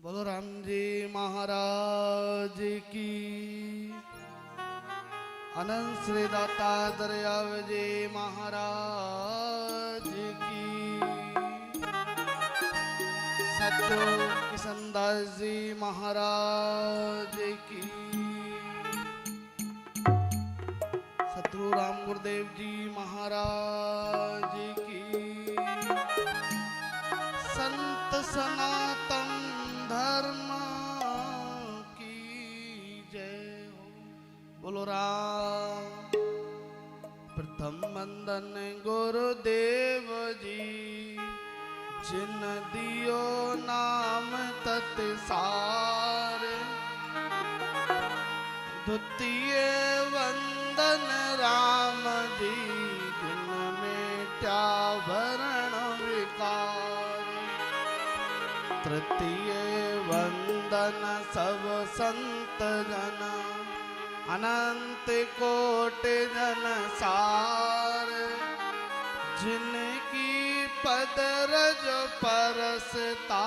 बोलो राम जी महाराज की। अनंत श्री दाता दरियाव जी महाराज की। सतगुरु किशनदास जी महाराज की। सतगुरु राम गुरुदेव जी महाराज की। संत सनातन धर्म की जय हो। बोलो राम। प्रथम वंदन गुरुदेव जी, जिन दियो नाम तत्सार। द्वितीय वंदन राम जी, जिन मिट्या वरण विकार। तृतीय वंदन सब संत जन, अनंत कोटि जन सार। जिनकी पद रज परसता,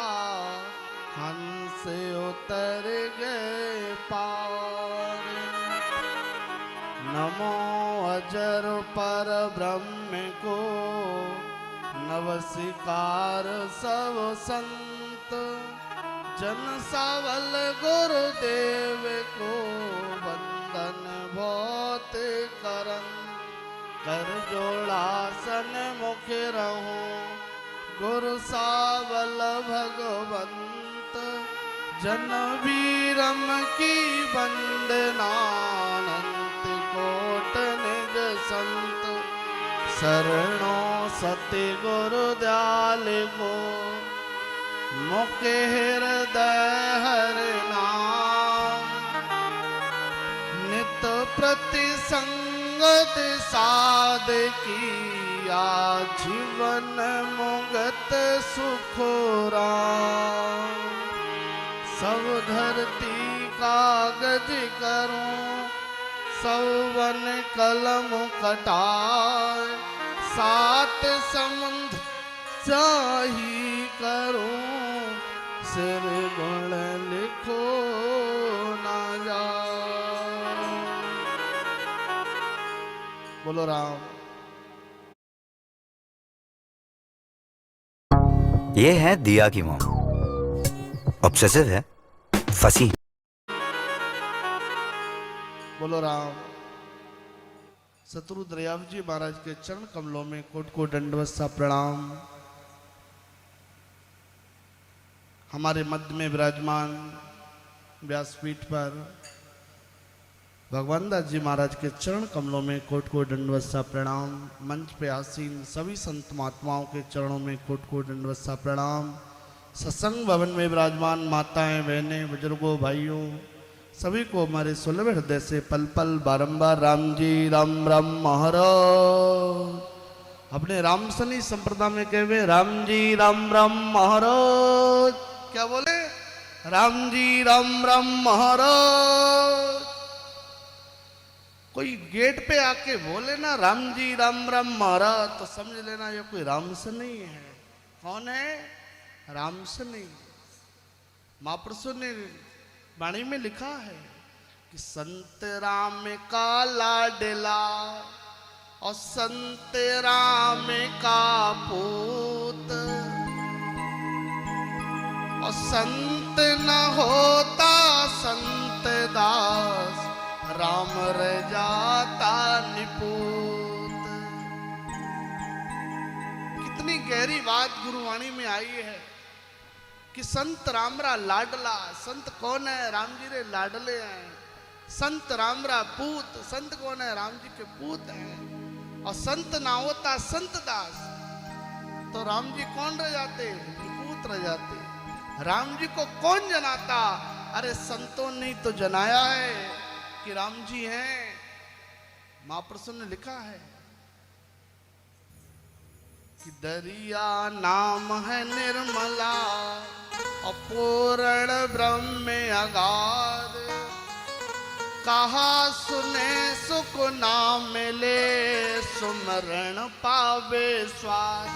हंस उतर गए पार। नमो अजर पर ब्रह्म को, नमस्कार सब संत जन। सावल गुरुदेव को वंदन बहुत करन। कर जोड़ासन मुख रहूं, गुरु सावल भगवंत। जन वीरम की वंदना, अनंत कोट निज संत। शरणों सत्य गुरु दयाल को, मुख हृदय हर नाम। नित प्रति संगत साध किया, जीवन मुगत सुख राम। सब धरती कागज करूं, सौवन कलम कटाए। सात समुद्र चाही करूं, सिर गुण लिखो ना जाए। बोलो राम। ये है दिया की मॉम, ऑब्सेसिव है, फसी। बोलो राम। सतगुरु दरियाव जी महाराज के चरण कमलों में कोट को दंडवत सा प्रणाम। हमारे मध्य में विराजमान व्यासपीठ पर भगवान दास जी महाराज के चरण कमलों में कोट को दंडवत सा प्रणाम। मंच पे आसीन सभी संत महात्माओं के चरणों में कोट को दंडवत सा प्रणाम। सत्संग भवन में विराजमान माताएं, बहनें, बुजुर्गों, भाइयों, सभी को हमारे सुलभ हृदय से पल पल बारंबार राम जी राम राम महाराज। अपने रामसनी संप्रदाय में कहे राम जी राम राम महाराज। क्या बोले? राम जी राम राम महाराज। कोई गेट पे आके बोले ना राम जी राम राम महाराज, तो समझ लेना ये कोई रामसनी है। कौन है? रामसनी। महापुरुषों ने वाणी में लिखा है कि संत राम का लाडला और संत राम का पूत। और संत न होता संत दास, राम रह जाता निपूत। कितनी गहरी बात गुरुवाणी में आई है कि संत रामरा लाडला। संत कौन है? राम जी रे लाडले हैं। संत रामरा पूत। संत कौन है? राम जी के पूत हैं। और संत ना होता संत दास, तो राम जी कौन रह जाते? पूत रह जाते। राम जी को कौन जनाता? अरे संतों ने तो जनाया है कि राम जी हैं। महापुरुषों ने लिखा है कि दरिया नाम है निर्मला, अपूर्ण ब्रह्म अगाध। कहा सुने सुख नाम मिले, सुमरण पावे स्वाद।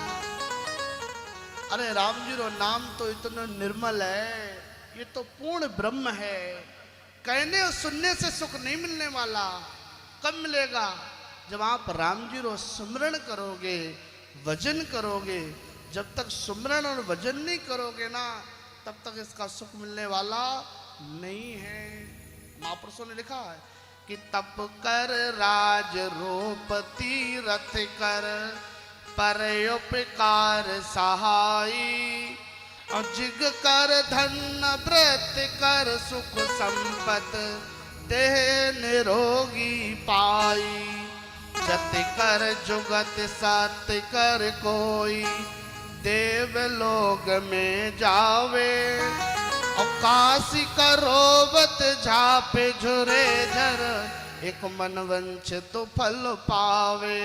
अरे राम जी रो नाम तो इतना निर्मल है ये तो पूर्ण ब्रह्म है। कहने और सुनने से सुख नहीं मिलने वाला। कब मिलेगा? जब आप राम जी रो सुमरण करोगे, भजन करोगे। जब तक सुमरण और भजन नहीं करोगे ना, तब तक इसका सुख मिलने वाला नहीं है। महापुरुषों ने लिखा है कि तप कर राज रूप तीरथ कर, पर उपकार सहाई। और जिग कर धन व्रत कर, सुख संपत देह निरोगी पाई। जत कर जुगत सत कर कोई, देव लोग में जावे। और काशी करोबत झापे झुरे झर, एक मन वंचित तो फल पावे।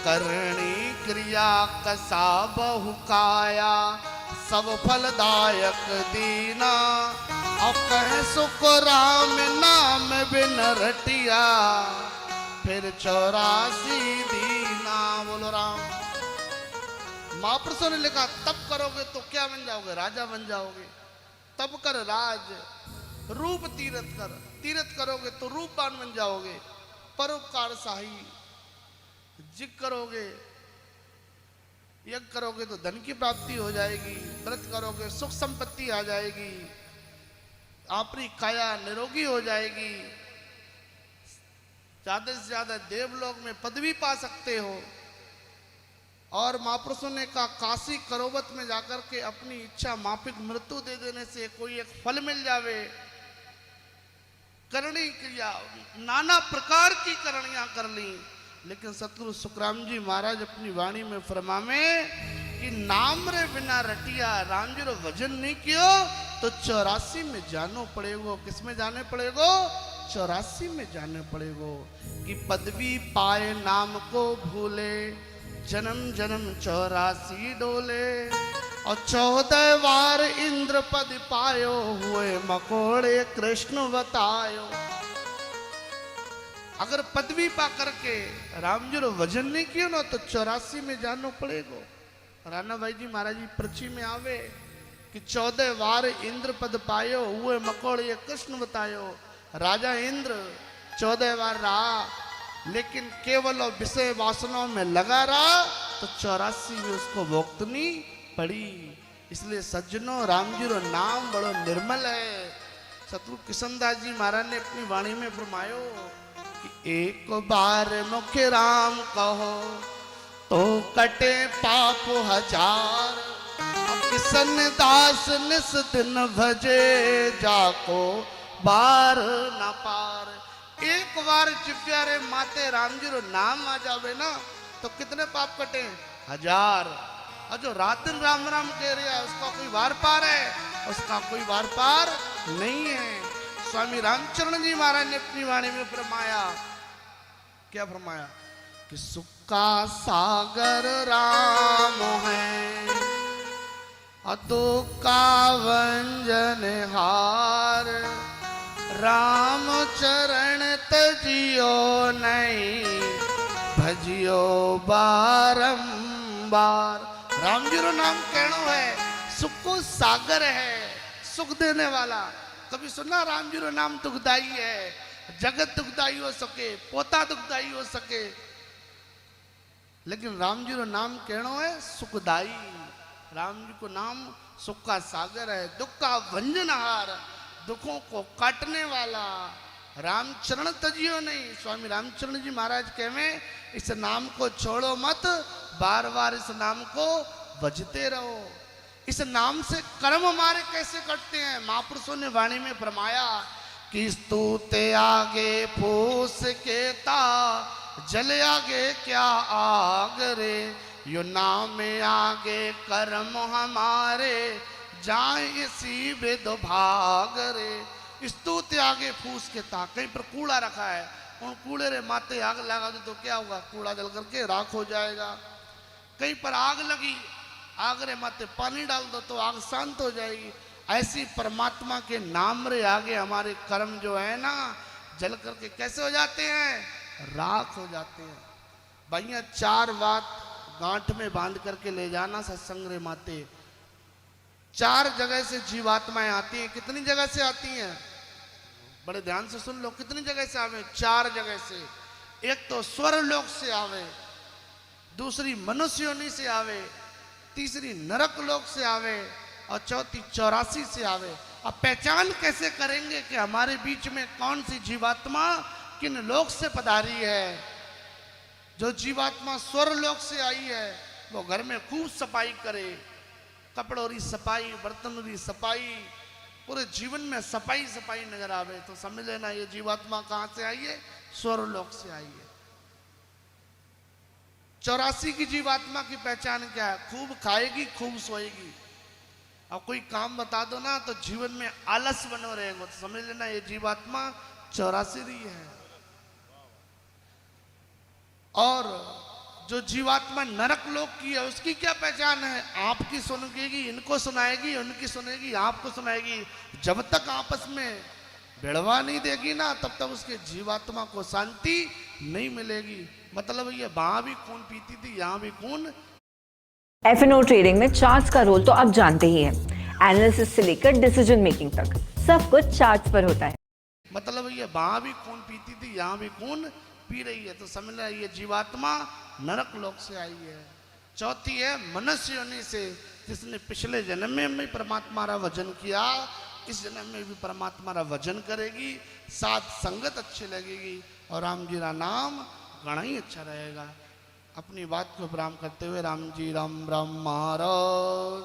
करणी क्रिया कसा बहु काया, सब फलदायक दीना। और कह सुख राम नाम बिन रटिया, फिर 84 दीना। बोलो राम। महापुरुषों ने लिखा तप करोगे तो क्या बन जाओगे? राजा बन जाओगे। तप कर राज रूप तीरथ कर, तीरथ करोगे तो रूपवान बन जाओगे। परोपकार साही, जिग करोगे, यज्ञ करोगे तो धन की प्राप्ति हो जाएगी। व्रत करोगे सुख संपत्ति आ जाएगी। आपकी काया निरोगी हो जाएगी। ज्यादा से ज्यादा देवलोक में पदवी पा सकते हो। और महापुरुषों ने कहा काशी करोबत में जाकर के अपनी इच्छा माफिक मृत्यु दे देने से कोई एक फल मिल जावे। करणी क्रिया, नाना प्रकार की करणियां कर ली, लेकिन सतगुरु सुखराम जी महाराज अपनी वाणी में फरमावे कि नाम रे बिना रटिया, राम जी रो भजन नहीं कियो तो 84 में जानो पड़ेगो। किस में जाने पड़ेगो? 84 में जाने पड़ेगो। कि पदवी पाए नाम को भूले, जन्म जन्म 84 डोले। और 14 बार इंद्र पद पायो, हुए मकोड़े कृष्ण बतायो। अगर पदवी पा करके राम जी रो वजन नहीं किया ना, तो 84 में जानो पड़ेगो। राणा भाई जी महाराज जी प्रची में आवे कि 14 बार इंद्र पद पायो, हुए मकोड़े कृष्ण बतायो। राजा इंद्र 14 बार रहा, लेकिन केवल विषय वासनाओं में लगा रहा, तो 84 में उसको भोगतनी पड़ी। इसलिए सज्जनों, राम जी रो नाम बड़ो निर्मल है। सतगुरु किशनदास जी महाराज ने अपनी वाणी में फरमायो कि एक बार मुखे राम कहो, तो कटे पाप 1000। किशन दास निस दिन भजे, जाको बार न पार। एक बार जिव्यारे माते राम जी रो नाम आ जावे ना, तो कितने पाप कटे? 1000। और जो रात दिन राम राम कह रहा है, उसका कोई वार पार है? उसका कोई वार पार नहीं है। स्वामी रामचरण जी महाराज ने अपनी वाणी में फरमाया, क्या फरमाया? कि सुक्का सागर राम है, दुख का वंजन हार। राम चरण तजियो नहीं, भजियो बारंबार। राम जी रो नाम कहनो है, सुख को सागर है, सुख देने वाला। कभी सुना राम जी रो नाम दुखदाई है? जगत दुखदाई हो सके, पोता दुखदाई हो सके, लेकिन राम जी रो नाम कहनो है सुखदाई। राम जी को नाम सुख का सागर है, दुख का भंजनहार, दुखों को काटने वाला। रामचरण तजियो नहीं। स्वामी रामचरण जी महाराज कहवे, इस नाम को छोड़ो मत, बार बार इस नाम को भजते रहो। इस नाम से कर्म हमारे कैसे कटते हैं? महापुरुषों ने वाणी में फरमाया कि स्तुते आगे फूस के ता, जल आगे क्या आग रे। यो नाम आगे कर्म हमारे, जाए इसी विद भाग रे। स्तुति आगे फूस के ता, कहीं पर कूड़ा रखा है, उन कूड़े रे माथे आग लगा दो तो क्या होगा? कूड़ा जल करके राख हो जाएगा। कहीं पर आग लगी, आग रे माथे पानी डाल दो तो आग शांत हो जाएगी। ऐसी परमात्मा के नाम रे आगे हमारे कर्म जो है ना, जल करके कैसे हो जाते हैं? राख हो जाते हैं। भैया 4 बात गांठ में बांध करके ले जाना सत्संग रे माते। 4 जगह से जीवात्माएं आती हैं। कितनी जगह से आती हैं? बड़े ध्यान से सुन लो, कितनी जगह से आवे? 4 जगह से। एक तो स्वर लोक से आवे, दूसरी मनुष्य योनि से आवे, तीसरी नरक लोक से आवे और चौथी 84 से आवे। अब पहचान कैसे करेंगे कि हमारे बीच में कौन सी जीवात्मा किन लोक से पधारी है? जो जीवात्मा स्वर लोक से आई है वो घर में खूब सफाई करे, कपड़ों की सफाई, बर्तनों की सफाई, पूरे जीवन में सफाई सफाई नजर आवे, तो समझ लेना ये जीवात्मा कहां से आई है? स्वर लोक से आई है। 84 की जीवात्मा की पहचान क्या है? खूब खाएगी, खूब सोएगी। अब कोई काम बता दो ना तो जीवन में आलस बनो रहेगा, तो समझ लेना ये जीवात्मा 84 है। और जो जीवात्मा नरक लोक की है उसकी क्या पहचान है? आपकी सुनेगी, इनको सुनाएगी, उनकी सुनेगी, आपको सुनाएगी। जब तक आपस में भिड़वा नहीं देगी ना तब तक उसके जीवात्मा को शांति नहीं मिलेगी। मतलब ये वहां भी खून पीती थी, यहाँ भी खून। F&O ट्रेडिंग में चार्ट्स का रोल तो आप जानते ही हैं। एनालिसिस से लेकर डिसीजन मेकिंग तक सब कुछ चार्ट्स पर होता है। मतलब ये वहां भी खून पीती थी, यहाँ भी खून पी रही है, तो समझ लो ये जीवात्मा नरक लोक से आई है। चौथी है मनुष्य योनि से, जिसने पिछले जन्म में भी परमात्मा का भजन किया, इस जन्म में भी परमात्मा का भजन करेगी, साथ संगत अच्छी लगेगी और राम जी का नाम गणा ही अच्छा रहेगा। अपनी बात को विराम करते हुए राम जी राम राम महाराज।